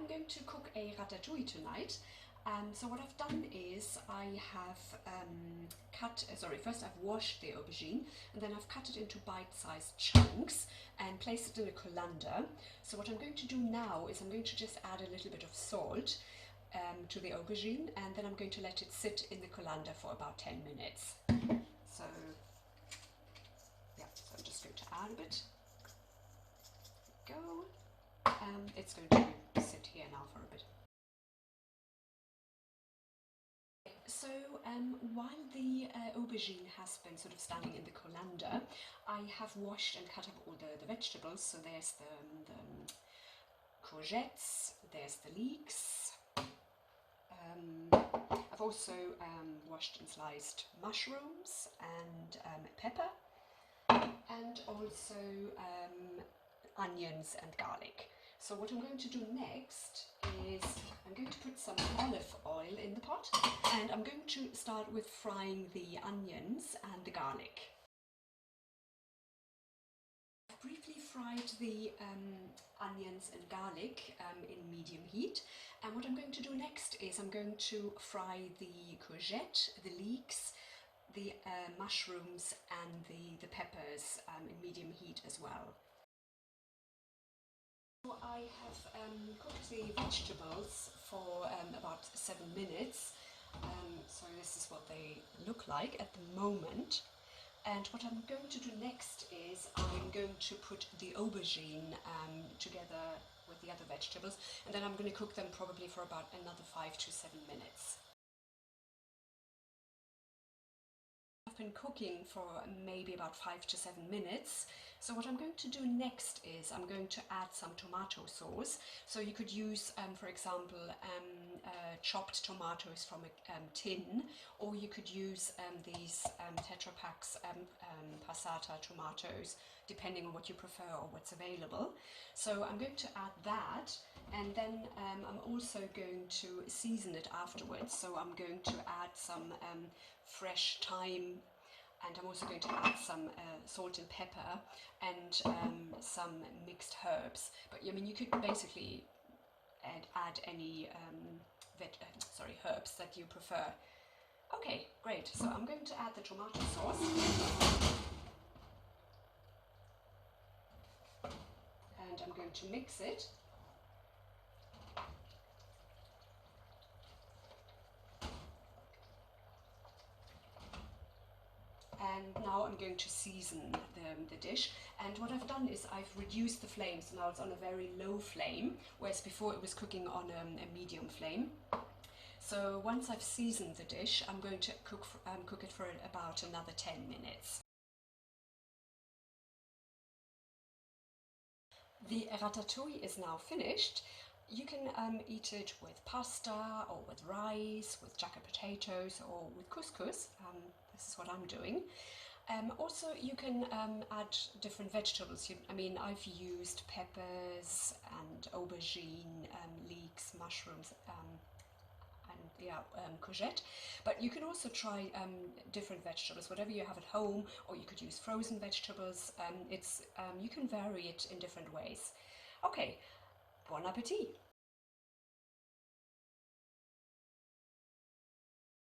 I'm going to cook a ratatouille tonight. So what I've done is I have first I've washed the aubergine and then I've cut it into bite-sized chunks and placed it in a colander. So what I'm going to do now is I'm going to just add a little bit of salt to the aubergine, and then I'm going to let it sit in the colander for about 10 minutes. So yeah, so I'm just going to add a bit. There we go. It's going to sit here now for a bit. So while the aubergine has been sort of standing in the colander, I have washed and cut up all the vegetables. So there's the courgettes, there's the leeks. I've also washed and sliced mushrooms and pepper, and also onions and garlic. So what I'm going to do next is I'm going to put some olive oil in the pot, and I'm going to start with frying the onions and the garlic. I've briefly fried the onions and garlic in medium heat, and what I'm going to do next is I'm going to fry the courgette, the leeks, the mushrooms and the peppers in medium heat as well. So I have cooked the vegetables for about 7 minutes, so this is what they look like at the moment. And what I'm going to do next is I'm going to put the aubergine together with the other vegetables, and then I'm going to cook them probably for about another 5 to 7 minutes. I've been cooking for maybe about 5 to 7 minutes. So what I'm going to do next is I'm going to add some tomato sauce. So you could use, for example, chopped tomatoes from a tin, or you could use these Tetra Paks passata tomatoes, depending on what you prefer or what's available. So I'm going to add that, and then I'm also going to season it afterwards. So I'm going to add some fresh thyme, and I'm also going to add some salt and pepper and some mixed herbs. But I mean, you could basically add any herbs that you prefer. Okay, great. So I'm going to add the tomato sauce, and I'm going to mix it. And now I'm going to season the dish, and what I've done is I've reduced the flame, so now it's on a very low flame, whereas before it was cooking on a medium flame. So once I've seasoned the dish, I'm going to cook it for about another 10 minutes. The ratatouille is now finished. You can eat it with pasta or with rice, with jacket potatoes or with couscous. This is what I'm doing. Also, you can add different vegetables. I've used peppers and aubergine, leeks, mushrooms, courgette. But you can also try different vegetables, whatever you have at home, or you could use frozen vegetables. You can vary it in different ways. Okay, bon appétit!